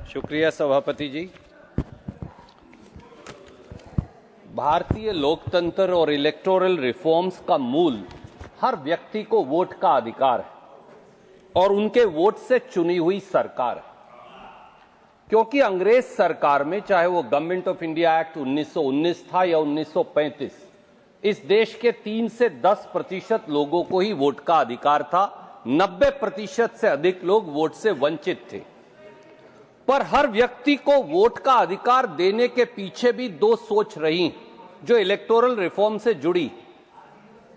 शुक्रिया सभापति जी। भारतीय लोकतंत्र और इलेक्टोरल रिफॉर्म्स का मूल हर व्यक्ति को वोट का अधिकार है और उनके वोट से चुनी हुई सरकार है। क्योंकि अंग्रेज सरकार में, चाहे वो गवर्नमेंट ऑफ इंडिया एक्ट 1919 था या 1935, इस देश के 3 से 10% लोगों को ही वोट का अधिकार था। 90% से अधिक लोग वोट से वंचित थे। पर हर व्यक्ति को वोट का अधिकार देने के पीछे भी दो सोच रही जो इलेक्टोरल रिफॉर्म से जुड़ी।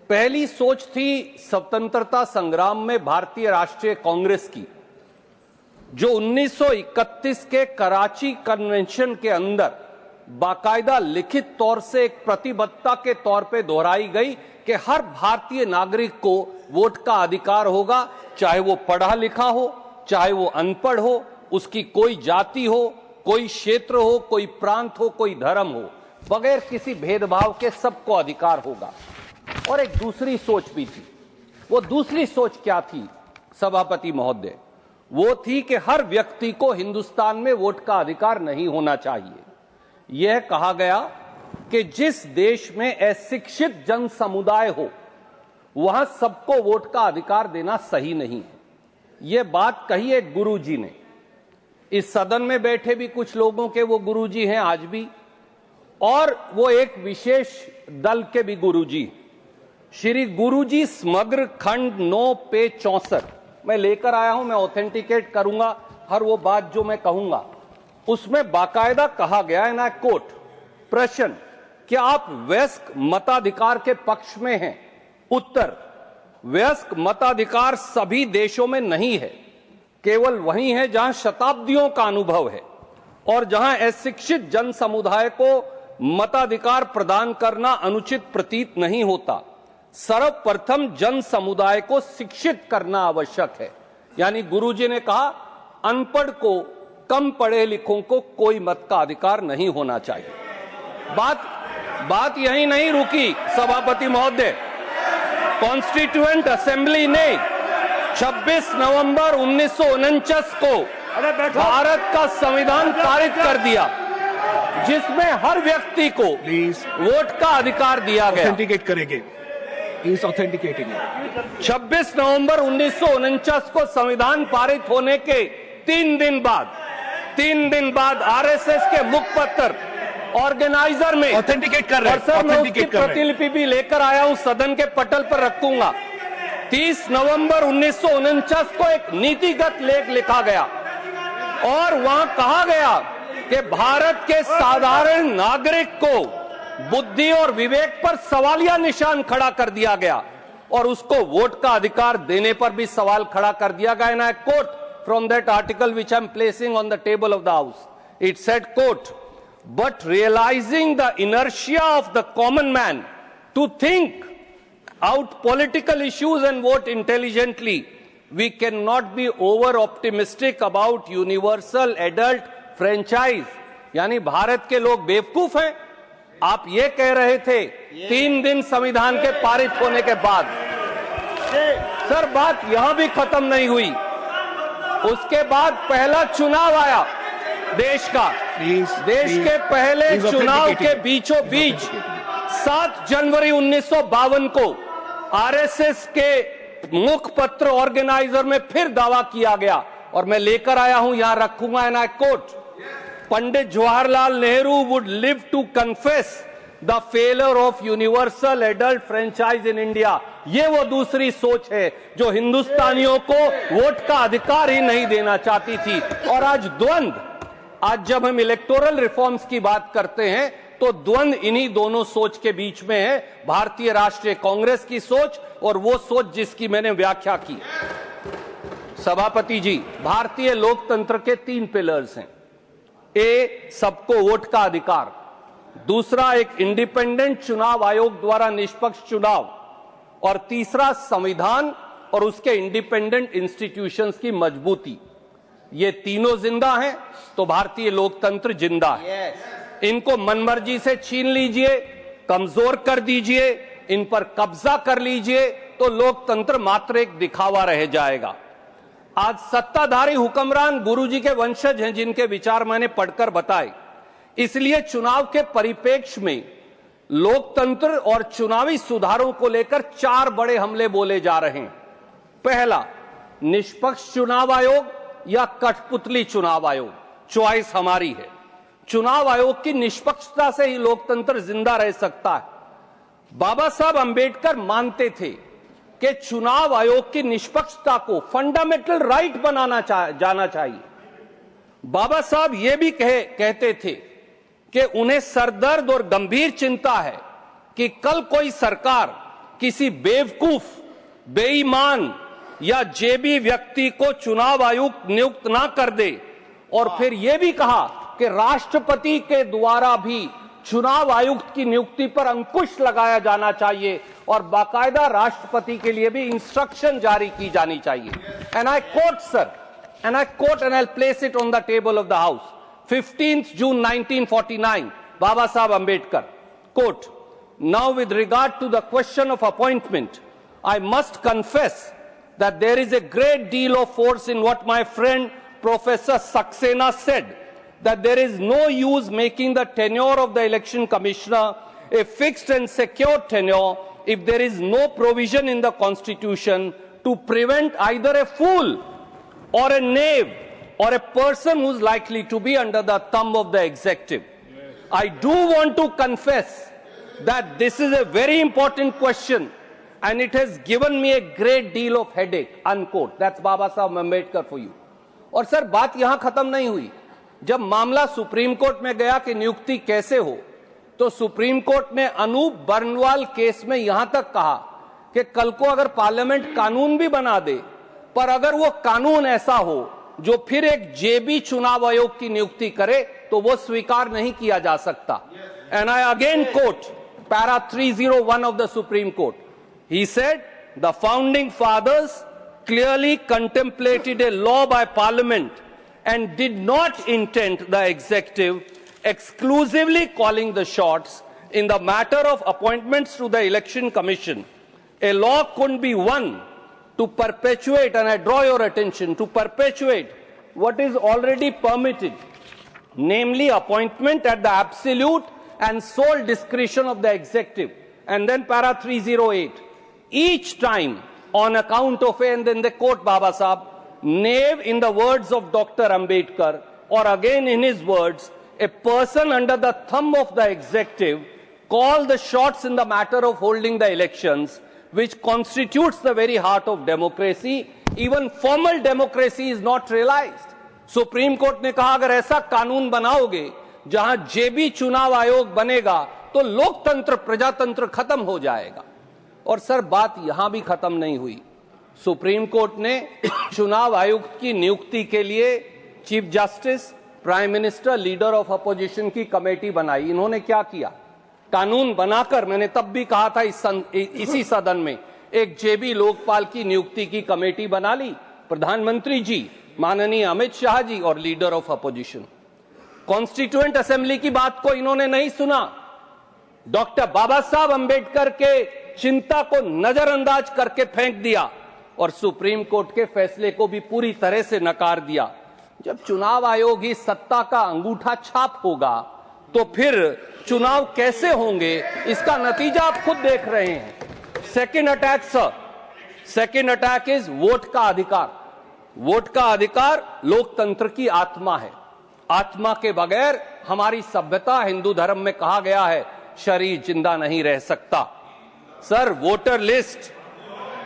पहली सोच थी स्वतंत्रता संग्राम में भारतीय राष्ट्रीय कांग्रेस की, जो 1931 के कराची कन्वेंशन के अंदर बाकायदा लिखित तौर से एक प्रतिबद्धता के तौर पे दोहराई गई कि हर भारतीय नागरिक को वोट का अधिकार होगा, चाहे वो पढ़ा लिखा हो, चाहे वो अनपढ़ हो, उसकी कोई जाति हो, कोई क्षेत्र हो, कोई प्रांत हो, कोई धर्म हो, बगैर किसी भेदभाव के सबको अधिकार होगा। और एक दूसरी सोच भी थी। वो दूसरी सोच क्या थी सभापति महोदय? वो थी कि हर व्यक्ति को हिंदुस्तान में वोट का अधिकार नहीं होना चाहिए। यह कहा गया कि जिस देश में अशिक्षित जन समुदाय हो वहां सबको वोट का अधिकार देना सही नहीं है। यह बात कही एक गुरुजी ने। इस सदन में बैठे भी कुछ लोगों के वो गुरुजी हैं आज भी, और वो एक विशेष दल के भी गुरुजी, श्री गुरुजी समग्र खंड 9 पेज 64 मैं लेकर आया हूं। मैं ऑथेंटिकेट करूंगा हर वो बात जो मैं कहूंगा। उसमें बाकायदा कहा गया है ना, कोट, प्रश्न, क्या आप वयस्क मताधिकार के पक्ष में हैं? उत्तर, वयस्क मताधिकार सभी देशों में नहीं है, केवल वहीं है जहां शताब्दियों का अनुभव है और जहां अशिक्षित जन समुदाय को मताधिकार प्रदान करना अनुचित प्रतीत नहीं होता। सर्वप्रथम जन समुदाय को शिक्षित करना आवश्यक है। यानी गुरुजी ने कहा, अनपढ़ को, कम पढ़े लिखों को कोई मत का अधिकार नहीं होना चाहिए। बात यहीं नहीं रुकी सभापति महोदय। कॉन्स्टिट्यूएंट असेंबली ने 26 नवंबर 1949 को भारत का संविधान पारित कर दिया, जिसमें हर व्यक्ति को वोट का अधिकार दिया गया। ऑथेंटिकेट करेंगे, प्लीज ऑथेंटिकेटिंग। 26 नवंबर 1949 को संविधान पारित होने के 3 दिन बाद आरएसएस के मुखपत्र ऑर्गेनाइजर में ऑथेंटिकेट कर रहे हैं। और सर मैं उसकी प्रतिलिपि भी लेकर आया हूं, सदन के पटल पर रखूंगा। 30 नवंबर 1949 को एक नीतिगत लेख लिखा गया और वहां कहा गया कि भारत के साधारण नागरिक को बुद्धि और विवेक पर सवालिया निशान खड़ा कर दिया गया और उसको वोट का अधिकार देने पर भी सवाल खड़ा कर दिया गया। ना quote from that article which I am placing on the table of the house. It said, quote, but realizing the inertia of the common man to think out political issues and vote intelligently, we cannot be over optimistic about universal adult franchise. यानी भारत के लोग बेवकूफ हैं? आप ये कह रहे थे 3 दिन संविधान के पारित होने के बाद। सर बात यहां भी खत्म नहीं हुई। उसके बाद पहला चुनाव आया देश का। देश के पहले चुनाव के बीचों बीच 7 जनवरी 1952 को आरएसएस के मुखपत्र ऑर्गेनाइजर में फिर दावा किया गया और मैं लेकर आया हूं, यहां रखूंगा। And I quote, Pandit Jawaharlal Nehru would live to confess the failure of universal adult franchise in India. ये वो दूसरी सोच है जो हिंदुस्तानियों को वोट का अधिकार ही नहीं देना चाहती थी। और आज जब हम इलेक्टोरल रिफॉर्म्स की बात करते हैं तो द्वंद इन्हीं दोनों सोच के बीच में है, भारतीय राष्ट्रीय कांग्रेस की सोच और वो सोच जिसकी मैंने व्याख्या की। सभापति जी, भारतीय लोकतंत्र के 3 पिलर्स हैं। ए, सबको वोट का अधिकार। दूसरा, एक इंडिपेंडेंट चुनाव आयोग द्वारा निष्पक्ष चुनाव। और तीसरा, संविधान और उसके इंडिपेंडेंट इंस्टीट्यूशंस की मजबूती। ये तीनों जिंदा हैं तो भारतीय लोकतंत्र जिंदा है। इनको मनमर्जी से छीन लीजिए, कमजोर कर दीजिए, इन पर कब्जा कर लीजिए तो लोकतंत्र मात्र एक दिखावा रह जाएगा। आज सत्ताधारी हुक्मरान गुरुजी के वंशज हैं, जिनके विचार मैंने पढ़कर बताए। इसलिए चुनाव के परिप्रेक्ष्य में लोकतंत्र और चुनावी सुधारों को लेकर 4 बड़े हमले बोले जा रहे हैं। पहला, निष्पक्ष चुनाव आयोग या कठपुतली चुनाव आयोग, चॉइस हमारी है। चुनाव आयोग की निष्पक्षता से ही लोकतंत्र जिंदा रह सकता है। बाबा साहब अंबेडकर मानते थे कि चुनाव आयोग की निष्पक्षता को फंडामेंटल राइट बनाना जाना चाहिए। बाबा साहब यह भी कहते थे कि उन्हें सरदर्द और गंभीर चिंता है कि कल कोई सरकार किसी बेवकूफ, बेईमान या जेबी व्यक्ति को चुनाव आयुक्त नियुक्त ना कर दे। और फिर यह भी कहा कि राष्ट्रपति के द्वारा भी चुनाव आयुक्त की नियुक्ति पर अंकुश लगाया जाना चाहिए और बाकायदा राष्ट्रपति के लिए भी इंस्ट्रक्शन जारी की जानी चाहिए। And I coat sir, and I coat and I place it on the table of the house, 15th June 1949, Baba Saheb Ambedkar, quote, "Now with regard to the question of appointment, I must confess that there is a great deal of force in what my friend Professor Saxena said, that there is no use making the tenure of the election commissioner a fixed and secure tenure if there is no provision in the constitution to prevent either a fool or a knave or a person who is likely to be under the thumb of the executive." I do want to confess that this is a very important question and it has given me a great deal of headache, unquote. That's Baba Saheb Ambedkar for you. और sir, बात यहां खत्म नहीं हुई। जब मामला supreme court में गया कि नियुक्ति कैसे हो, तो सुप्रीम कोर्ट ने अनूप बर्नवाल केस में यहां तक कहा कि कल को अगर पार्लियामेंट कानून भी बना दे, पर अगर वो कानून ऐसा हो जो फिर एक जेबी चुनाव आयोग की नियुक्ति करे, तो वो स्वीकार नहीं किया जा सकता। And I again quote para 301 of the supreme court. He said, "The founding fathers clearly contemplated a law by parliament and did not intend the executive exclusively calling the shots in the matter of appointments to the election commission. A law couldn't be won to perpetuate, and I draw your attention, to perpetuate what is already permitted, namely appointment at the absolute and sole discretion of the executive." And then para 308. Each time on account of, and then they quote Baba Saheb, "knave in the words of Dr. Ambedkar, or again in his words, a person under the thumb of the executive call the shots in the matter of holding the elections, which constitutes the very heart of democracy. Even formal democracy is not realized." Supreme court ने कहा, अगर ऐसा कानून बनाओगे जहां जेबी चुनाव आयोग बनेगा तो लोकतंत्र, प्रजातंत्र खत्म हो जाएगा। और सर, बात यहां भी खत्म नहीं हुई। सुप्रीम कोर्ट ने चुनाव आयुक्त की नियुक्ति के लिए chief justice, prime minister, leader of opposition की कमेटी बनाई। इन्होंने क्या किया? कानून बनाकर, मैंने तब भी कहा था इसी सदन में, एक जेबी लोकपाल की नियुक्ति की कमेटी बना ली। प्रधानमंत्री जी, माननीय अमित शाह जी और leader of opposition. Constituent assembly की बात को इन्होंने नहीं सुना। डॉक्टर बाबा साहब अंबेडकर के चिंता को नजरअंदाज करके फेंक दिया और सुप्रीम कोर्ट के फैसले को भी पूरी तरह से नकार दिया। जब चुनाव आयोग ही सत्ता का अंगूठा छाप होगा, तो फिर चुनाव कैसे होंगे, इसका नतीजा आप खुद देख रहे हैं। Second attack sir, second attack is vote का अधिकार। वोट का अधिकार लोकतंत्र की आत्मा है। आत्मा के बगैर हमारी सभ्यता, हिंदू धर्म में कहा गया है, शरीर जिंदा नहीं रह सकता। सर, वोटर लिस्ट,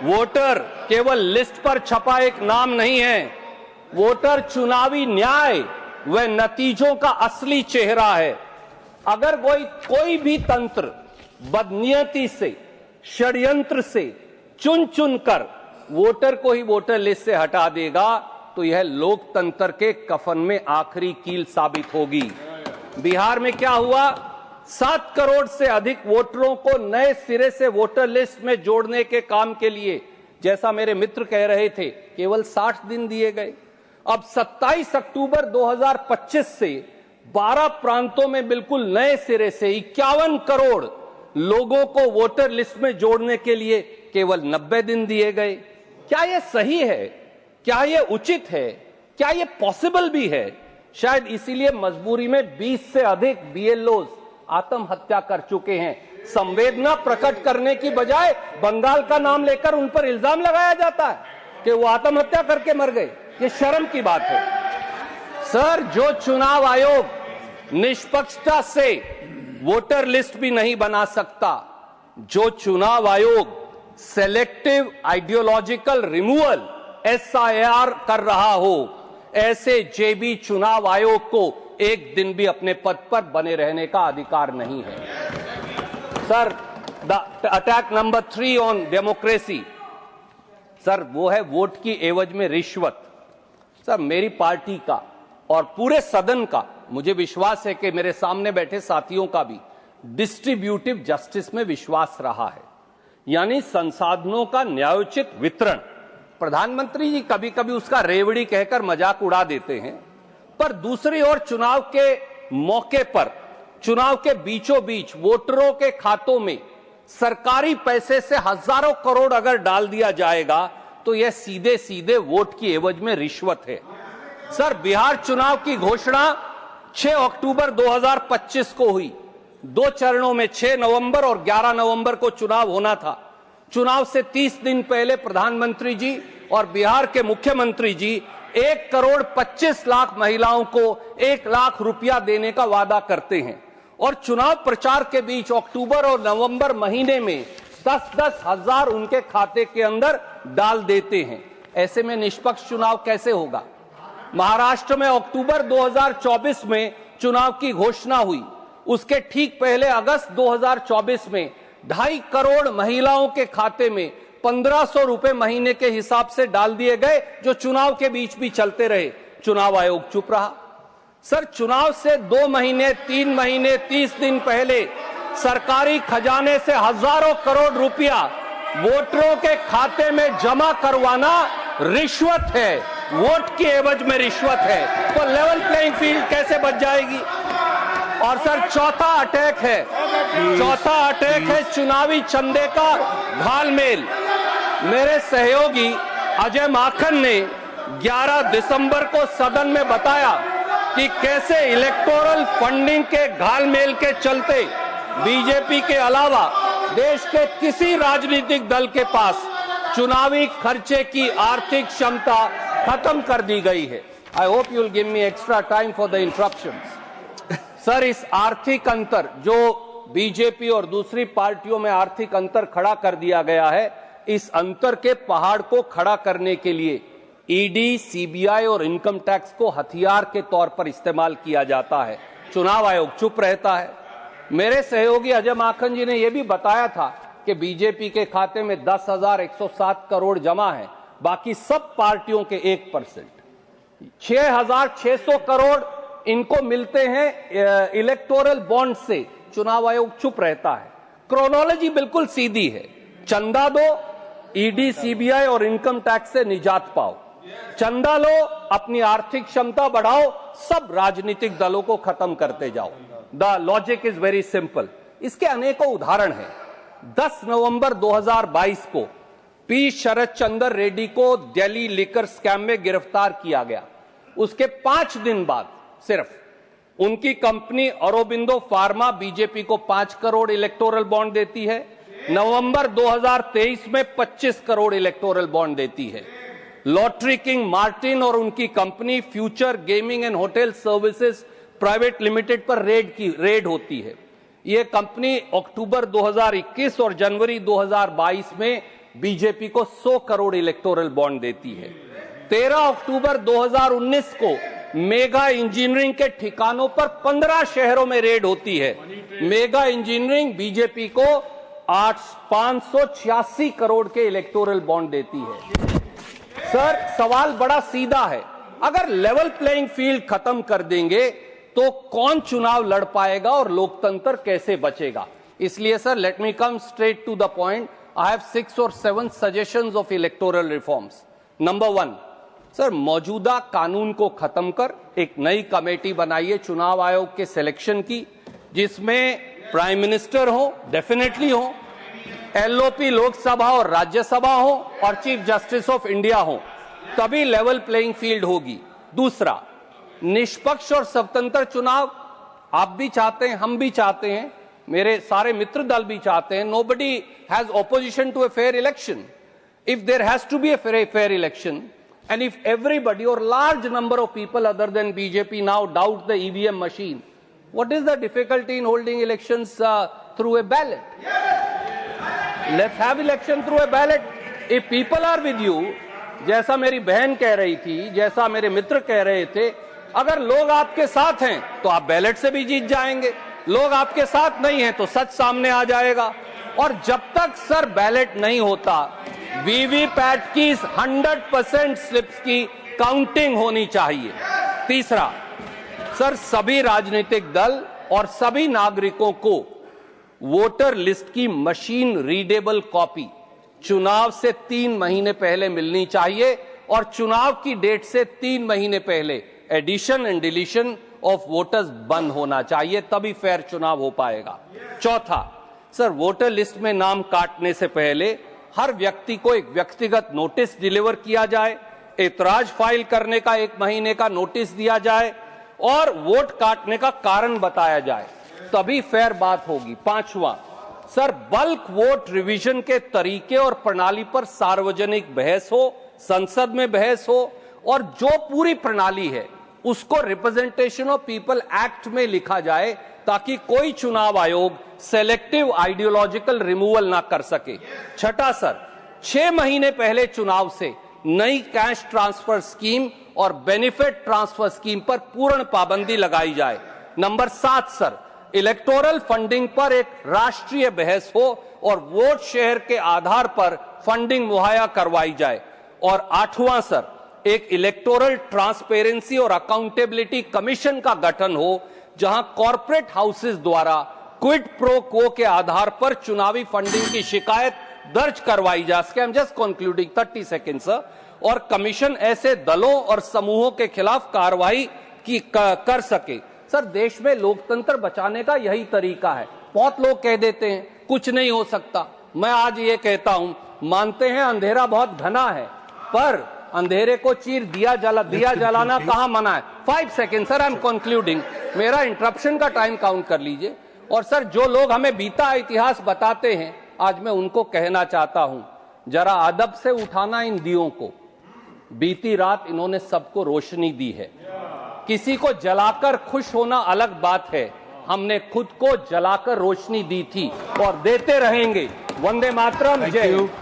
वोटर केवल लिस्ट पर छपा एक नाम नहीं है। वोटर चुनावी न्याय व नतीजों का असली चेहरा है। अगर कोई भी तंत्र बदनीयती से, षड्यंत्र से चुन चुनकर वोटर को ही वोटर लिस्ट से हटा देगा, तो यह लोकतंत्र के कफन में आखिरी कील साबित होगी। बिहार में क्या हुआ? 7 करोड़ से अधिक वोटरों को नए सिरे से वोटर लिस्ट में जोड़ने के काम के लिए, जैसा मेरे मित्र कह रहे थे, केवल 60 दिन दिए गए। अब 27 अक्टूबर 2025 से 12 प्रांतों में बिल्कुल नए सिरे से 51 करोड़ लोगों को वोटर लिस्ट में जोड़ने के लिए केवल 90 दिन दिए गए। क्या यह सही है? क्या ये उचित है? क्या ये पॉसिबल भी है? शायद इसीलिए मजबूरी में 20 से अधिक बीएलओज आत्महत्या कर चुके हैं। संवेदना प्रकट करने की बजाय बंगाल का नाम लेकर उन पर इल्जाम लगाया जाता है कि वो आत्महत्या करके मर गए। ये शर्म की बात है। सर, जो चुनाव आयोग निष्पक्षता से वोटर लिस्ट भी नहीं बना सकता, जो चुनाव आयोग सेलेक्टिव आइडियोलॉजिकल रिमूवल SIR कर रहा हो, ऐसे जेबी चुनाव आयोग को एक दिन भी अपने पद पर बने रहने का अधिकार नहीं है। Sir, the attack number 3 on democracy, sir, वो है वोट की एवज में रिश्वत। सर, मेरी पार्टी का और पूरे सदन का, मुझे विश्वास है कि मेरे सामने बैठे साथियों का भी डिस्ट्रीब्यूटिव जस्टिस में विश्वास रहा है, यानी संसाधनों का न्यायोचित वितरण। प्रधानमंत्री जी कभी कभी उसका रेवड़ी कहकर मजाक उड़ा देते हैं, पर दूसरी ओर चुनाव के मौके पर, चुनाव के बीचों बीच वोटरों के खातों में सरकारी पैसे से हजारों करोड़ अगर डाल दिया जाएगा तो यह सीधे सीधे वोट की एवज में रिश्वत है। सर, बिहार चुनाव की घोषणा 6 अक्टूबर 2025 को हुई। 2 चरणों में 6 नवंबर और 11 नवंबर को चुनाव होना था। चुनाव से 30 दिन पहले प्रधानमंत्री जी और बिहार के मुख्यमंत्री जी 1 करोड़ 25 लाख महिलाओं को 1 लाख रुपया देने का वादा करते हैं और चुनाव प्रचार के बीच अक्टूबर और नवंबर महीने में 10-10 हजार उनके खाते के अंदर डाल देते हैं। ऐसे में निष्पक्ष चुनाव कैसे होगा? महाराष्ट्र में अक्टूबर 2024 में चुनाव की घोषणा हुई। उसके ठीक पहले अगस्त 2024 में 2.5 करोड़ महिलाओं के खाते में 1500 रुपए महीने के हिसाब से डाल दिए गए, जो चुनाव के बीच भी चलते रहे। चुनाव आयोग चुप रहा। सर, चुनाव से 2 महीने, 3 महीने, 30 दिन पहले सरकारी खजाने से हजारों करोड़ रुपया वोटरों के खाते में जमा करवाना रिश्वत है, वोट की एवज में रिश्वत है। तो लेवल प्लेइंग फील्ड कैसे बच जाएगी? और सर, चौथा अटैक है चुनावी चंदे का घालमेल। मेरे सहयोगी अजय माखन ने 11 दिसंबर को सदन में बताया कि कैसे इलेक्टोरल फंडिंग के घालमेल के चलते बीजेपी के अलावा देश के किसी राजनीतिक दल के पास चुनावी खर्चे की आर्थिक क्षमता खत्म कर दी गई है। I hope you will give me extra time for the interruptions. Sir, इस आर्थिक अंतर जो बीजेपी और दूसरी पार्टियों में आर्थिक अंतर खड़ा कर दिया गया है, इस अंतर के पहाड़ को खड़ा करने के लिए ईडी, सीबीआई और इनकम टैक्स को हथियार के तौर पर इस्तेमाल किया जाता है। चुनाव आयोग चुप रहता है। मेरे सहयोगी अजय माखन जी ने यह भी बताया था कि बीजेपी के खाते में 10,107 करोड़ जमा है, बाकी सब पार्टियों के 1%। 6,600 करोड़ इनको मिलते हैं इलेक्टोरल बॉन्ड से। चुनाव आयोग चुप रहता है। क्रोनोलॉजी बिल्कुल सीधी है। चंदा दो, ईडी, सीबीआई और इनकम टैक्स से निजात पाओ। चंदा लो, अपनी आर्थिक क्षमता बढ़ाओ, सब राजनीतिक दलों को खत्म करते जाओ। The logic is very simple. इसके अनेकों उदाहरण हैं। 10 नवंबर 2022 को पी शरद चंद्र रेड्डी को दिल्ली लिकर स्कैम में गिरफ्तार किया गया। उसके 5 दिन बाद सिर्फ उनकी कंपनी औरोबिंदो फार्मा बीजेपी को 5 करोड़ इलेक्टोरल बॉन्ड देती है। नवंबर 2023 में 25 करोड़ इलेक्टोरल बॉन्ड देती है। लॉटरी किंग मार्टिन और उनकी company future gaming and hotel services private limited पर रेड होती है। यह कंपनी अक्टूबर 2021 और जनवरी 2022 में बीजेपी को 100 करोड़ इलेक्टोरल बॉन्ड देती है। 13 अक्टूबर 2019 को मेगा इंजीनियरिंग के ठिकानों पर 15 शहरों में रेड होती है। मेगा इंजीनियरिंग बीजेपी को 586 करोड़ के इलेक्टोरल बॉन्ड देती है। सर, सवाल बड़ा सीधा है। अगर लेवल प्लेइंग फील्ड खत्म कर देंगे तो कौन चुनाव लड़ पाएगा और लोकतंत्र कैसे बचेगा? इसलिए sir, let me come straight to the point. I have 6 or 7 suggestions of electoral reforms. Number 1, sir, मौजूदा कानून को खत्म कर एक नई कमेटी बनाइए चुनाव आयोग के सिलेक्शन की, जिसमें प्राइम मिनिस्टर हो, डेफिनेटली हो, एलओपी लोकसभा और राज्यसभा हो और चीफ जस्टिस ऑफ इंडिया हो। तभी लेवल प्लेइंग फील्ड होगी। दूसरा, निष्पक्ष और स्वतंत्र चुनाव आप भी चाहते हैं, हम भी चाहते हैं, मेरे सारे मित्र दल भी चाहते हैं। Nobody has opposition to a fair election. If there has to be a fair election and if everybody or large number of people other than BJP now doubt the EVM machine, what is the difficulty in holding elections through a ballot? Let's have election through a ballot. If people are with you, जैसा मेरी बहन कह रही थी, जैसा मेरे मित्र कह रहे थे, अगर लोग आपके साथ हैं तो आप बैलेट से भी जीत जाएंगे, लोग आपके साथ नहीं हैं तो सच सामने आ जाएगा। और जब तक सर बैलेट नहीं होता, वीवीपैट की 100% स्लिप्स की काउंटिंग होनी चाहिए। तीसरा, सर सभी राजनीतिक दल और सभी नागरिकों को वोटर लिस्ट की मशीन रीडेबल कॉपी चुनाव से 3 महीने पहले मिलनी चाहिए और चुनाव की डेट से 3 महीने पहले addition and deletion of voters बंद होना चाहिए, तभी फेयर चुनाव हो पाएगा। चौथा, सर वोटर लिस्ट में नाम काटने से पहले हर व्यक्ति को एक व्यक्तिगत नोटिस डिलीवर किया जाए, एतराज फाइल करने का 1 महीने का नोटिस दिया जाए और वोट काटने का कारण बताया जाए, तभी फेयर बात होगी। पांचवा, सर बल्क वोट रिवीजन के तरीके और प्रणाली पर सार्वजनिक बहस हो, संसद में बहस हो और जो पूरी प्रणाली है उसको रिप्रेजेंटेशन ऑफ पीपल एक्ट में लिखा जाए ताकि कोई चुनाव आयोग सेलेक्टिव आइडियोलॉजिकल रिमूवल ना कर सके। छठा, सर 6 महीने पहले चुनाव से नई कैश ट्रांसफर स्कीम और बेनिफिट ट्रांसफर स्कीम पर पूर्ण पाबंदी लगाई जाए। नंबर 7, सर इलेक्टोरल फंडिंग पर एक राष्ट्रीय बहस हो और वोट शेयर के आधार पर फंडिंग मुहैया करवाई जाए। और 8वां, सर एक इलेक्टोरल ट्रांसपेरेंसी और अकाउंटेबिलिटी कमीशन का गठन हो जहां कॉर्पोरेट हाउसेस द्वारा क्विड प्रो क्वो के आधार पर चुनावी फंडिंग की शिकायत दर्ज करवाई जा सके। I am just concluding 30 second sir. और कमीशन ऐसे दलों और समूहों के खिलाफ कार्रवाई कर सके। सर देश में लोकतंत्र बचाने का यही तरीका है। बहुत लोग कह देते हैं कुछ नहीं हो सकता, मैं आज ये कहता हूं, मानते हैं अंधेरा बहुत घना है, पर अंधेरे को चीर दिया जलाना कहां मना है। 5 second sir, I am concluding. मेरा इंटरप्शन का टाइम काउंट कर लीजिए। और सर जो लोग हमें बीता इतिहास बताते हैं, आज मैं उनको कहना चाहता हूं, जरा अदब से उठाना इन दियों को। बीती रात इन्होंने सबको रोशनी दी है। किसी को जलाकर खुश होना अलग बात है, हमने खुद को जलाकर रोशनी दी थी और देते रहेंगे। वंदे मातरम, जय हिंद।